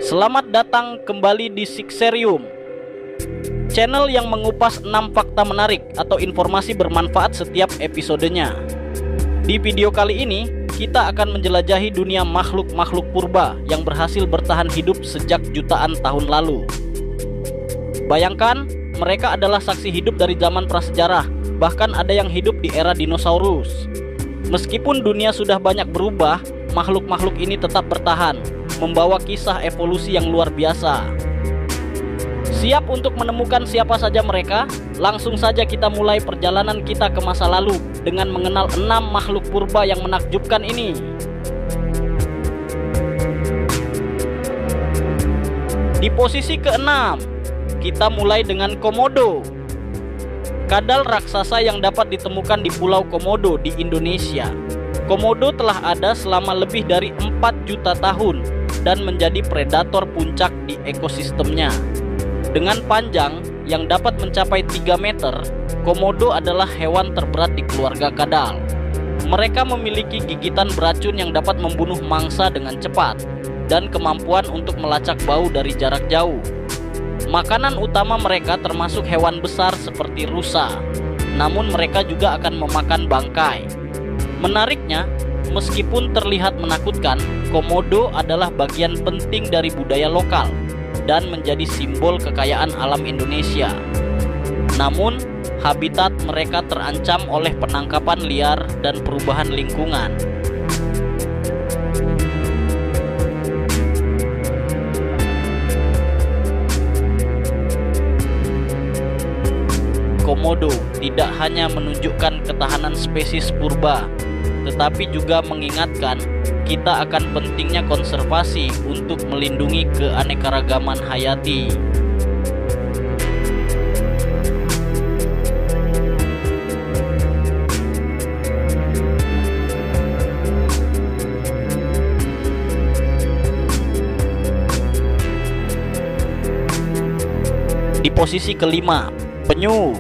Selamat datang kembali di Sixerium, channel yang mengupas 6 fakta menarik atau informasi bermanfaat setiap episodenya. Di video kali ini, kita akan menjelajahi dunia makhluk-makhluk purba yang berhasil bertahan hidup sejak jutaan tahun lalu. Bayangkan, mereka adalah saksi hidup dari zaman prasejarah, bahkan ada yang hidup di era dinosaurus. Meskipun dunia sudah banyak berubah, makhluk-makhluk ini tetap bertahan, membawa kisah evolusi yang luar biasa. Siap untuk menemukan siapa saja mereka? Langsung saja kita mulai perjalanan kita ke masa lalu dengan mengenal 6 makhluk purba yang menakjubkan ini. Di posisi ke-6, kita mulai dengan Komodo. Kadal raksasa yang dapat ditemukan di Pulau Komodo di Indonesia. Komodo telah ada selama lebih dari 4 juta tahun dan menjadi predator puncak di ekosistemnya. Dengan panjang yang dapat mencapai 3 meter, Komodo adalah hewan terberat di keluarga kadal. Mereka memiliki gigitan beracun yang dapat membunuh mangsa dengan cepat dan kemampuan untuk melacak bau dari jarak jauh. Makanan utama mereka termasuk hewan besar seperti rusa, namun mereka juga akan memakan bangkai. Menariknya, meskipun terlihat menakutkan, Komodo adalah bagian penting dari budaya lokal dan menjadi simbol kekayaan alam Indonesia. Namun, habitat mereka terancam oleh penangkapan liar dan perubahan lingkungan. Komodo tidak hanya menunjukkan ketahanan spesies purba, tetapi juga mengingatkan kita akan pentingnya konservasi untuk melindungi keanekaragaman hayati. Di posisi kelima, penyu.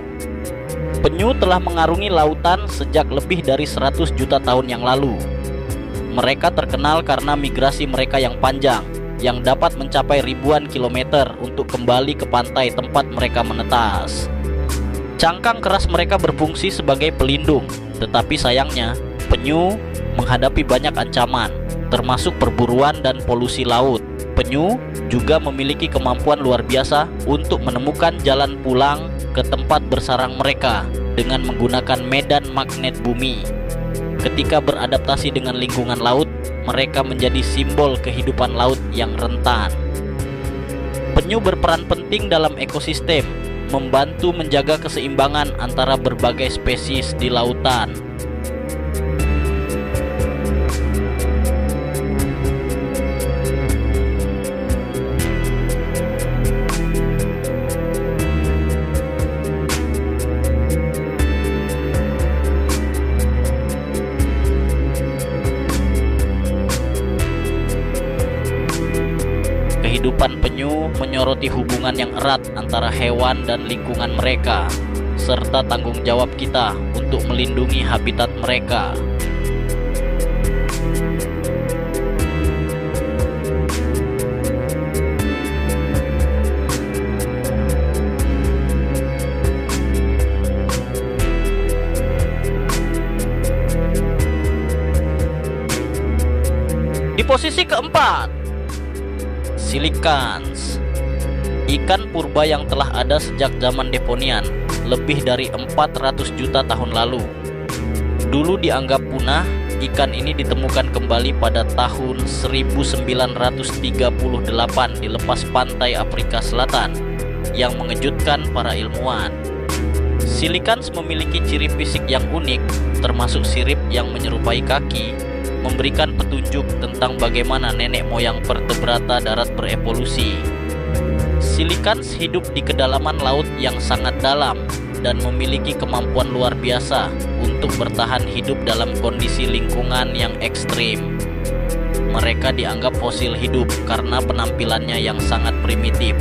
Penyu telah mengarungi lautan sejak lebih dari 100 juta tahun yang lalu. Mereka terkenal karena migrasi mereka yang panjang, yang dapat mencapai ribuan kilometer untuk kembali ke pantai tempat mereka menetas. Cangkang keras mereka berfungsi sebagai pelindung, tetapi sayangnya, penyu menghadapi banyak ancaman, termasuk perburuan dan polusi laut. Penyu juga memiliki kemampuan luar biasa untuk menemukan jalan pulang ke tempat bersarang mereka dengan menggunakan medan magnet bumi. Ketika beradaptasi dengan lingkungan laut, mereka menjadi simbol kehidupan laut yang rentan. Penyu berperan penting dalam ekosistem, membantu menjaga keseimbangan antara berbagai spesies di lautan. Kehidupan penyu menyoroti hubungan yang erat antara hewan dan lingkungan mereka, serta tanggung jawab kita untuk melindungi habitat mereka. Di posisi keempat, Silicans. Ikan purba yang telah ada sejak zaman Devonian, lebih dari 400 juta tahun lalu. Dulu dianggap punah, ikan ini ditemukan kembali pada tahun 1938 di lepas pantai Afrika Selatan, yang mengejutkan para ilmuwan. Silicans memiliki ciri fisik yang unik, termasuk sirip yang menyerupai kaki, memberikan petunjuk tentang bagaimana nenek moyang vertebrata darat berevolusi. Silicans hidup di kedalaman laut yang sangat dalam dan memiliki kemampuan luar biasa untuk bertahan hidup dalam kondisi lingkungan yang ekstrim. Mereka dianggap fosil hidup karena penampilannya yang sangat primitif.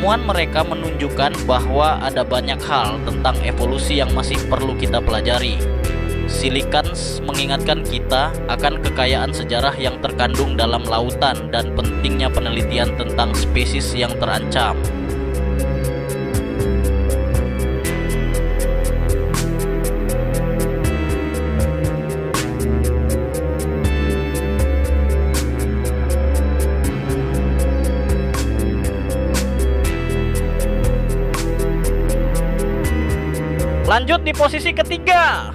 Penemuan mereka menunjukkan bahwa ada banyak hal tentang evolusi yang masih perlu kita pelajari. Silicans mengingatkan kita akan kekayaan sejarah yang terkandung dalam lautan dan pentingnya penelitian tentang spesies yang terancam. Lanjut di posisi ketiga,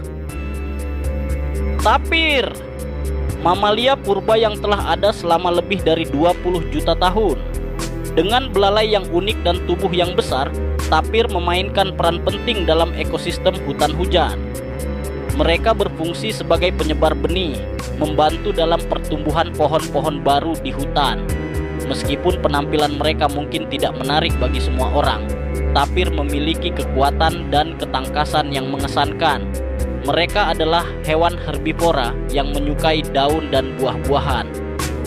tapir, mamalia purba yang telah ada selama lebih dari 20 juta tahun. Dengan belalai yang unik dan tubuh yang besar, tapir memainkan peran penting dalam ekosistem hutan hujan. Mereka berfungsi sebagai penyebar benih, membantu dalam pertumbuhan pohon-pohon baru di hutan. Meskipun penampilan mereka mungkin tidak menarik bagi semua orang, tapir memiliki kekuatan dan ketangkasan yang mengesankan. Mereka adalah hewan herbivora yang menyukai daun dan buah-buahan.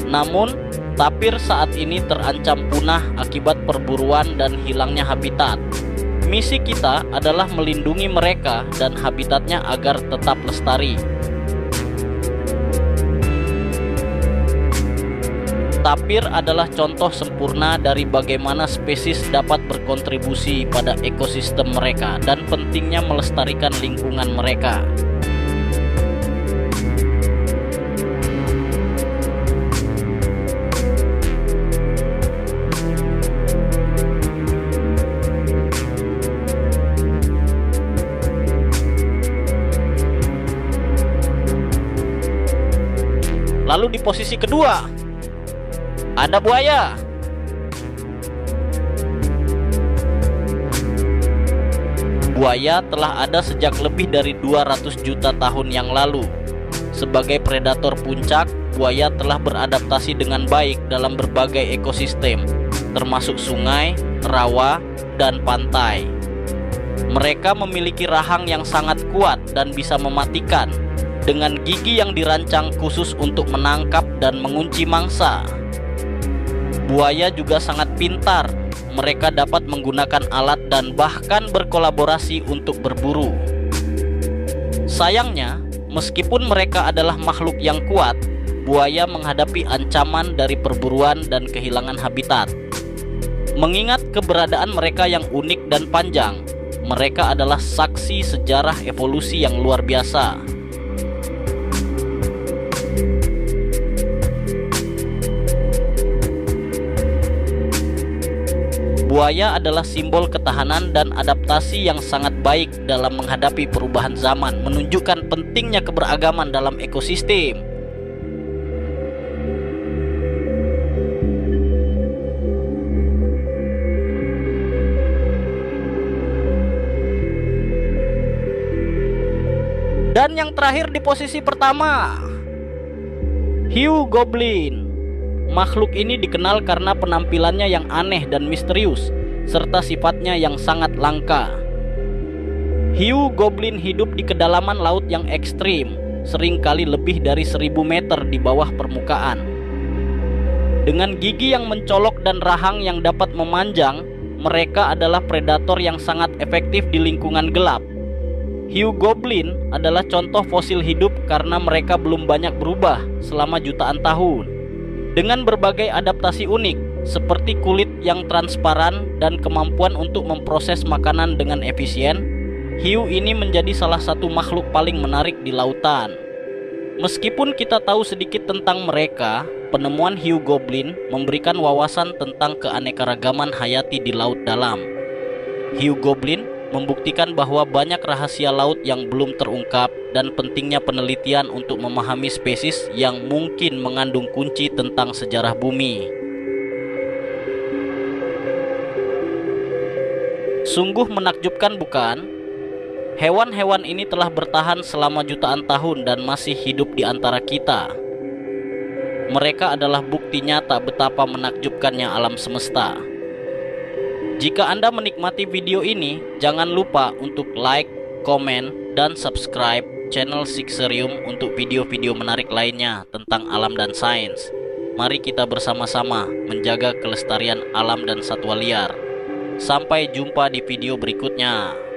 Namun, tapir saat ini terancam punah akibat perburuan dan hilangnya habitat. Misi kita adalah melindungi mereka dan habitatnya agar tetap lestari. Tapir adalah contoh sempurna dari bagaimana spesies dapat berkontribusi pada ekosistem mereka dan pentingnya melestarikan lingkungan mereka. Lalu di posisi kedua, ada buaya. Buaya telah ada sejak lebih dari 200 juta tahun yang lalu. Sebagai predator puncak, buaya telah beradaptasi dengan baik dalam berbagai ekosistem, termasuk sungai, rawa, dan pantai. Mereka memiliki rahang yang sangat kuat dan bisa mematikan, dengan gigi yang dirancang khusus untuk menangkap dan mengunci mangsa. Buaya juga sangat pintar. Mereka dapat menggunakan alat dan bahkan berkolaborasi untuk berburu. Sayangnya, meskipun mereka adalah makhluk yang kuat, buaya menghadapi ancaman dari perburuan dan kehilangan habitat. Mengingat keberadaan mereka yang unik dan panjang, mereka adalah saksi sejarah evolusi yang luar biasa. Buaya adalah simbol ketahanan dan adaptasi yang sangat baik dalam menghadapi perubahan zaman, menunjukkan pentingnya keberagaman dalam ekosistem. Dan yang terakhir di posisi pertama, hiu goblin. Makhluk ini dikenal karena penampilannya yang aneh dan misterius, serta sifatnya yang sangat langka. Hiu goblin hidup di kedalaman laut yang ekstrim, seringkali lebih dari 1000 meter di bawah permukaan. Dengan gigi yang mencolok dan rahang yang dapat memanjang, mereka adalah predator yang sangat efektif di lingkungan gelap. Hiu goblin adalah contoh fosil hidup karena mereka belum banyak berubah selama jutaan tahun. Dengan berbagai adaptasi unik, seperti kulit yang transparan dan kemampuan untuk memproses makanan dengan efisien, hiu ini menjadi salah satu makhluk paling menarik di lautan. Meskipun kita tahu sedikit tentang mereka, penemuan hiu goblin memberikan wawasan tentang keanekaragaman hayati di laut dalam. Hiu goblin membuktikan bahwa banyak rahasia laut yang belum terungkap dan pentingnya penelitian untuk memahami spesies yang mungkin mengandung kunci tentang sejarah bumi. Sungguh menakjubkan, bukan? Hewan-hewan ini telah bertahan selama jutaan tahun dan masih hidup di antara kita. Mereka adalah bukti nyata betapa menakjubkannya alam semesta. Jika Anda menikmati video ini, jangan lupa untuk like, komen, dan subscribe channel Sixerium untuk video-video menarik lainnya tentang alam dan sains. Mari kita bersama-sama menjaga kelestarian alam dan satwa liar. Sampai jumpa di video berikutnya.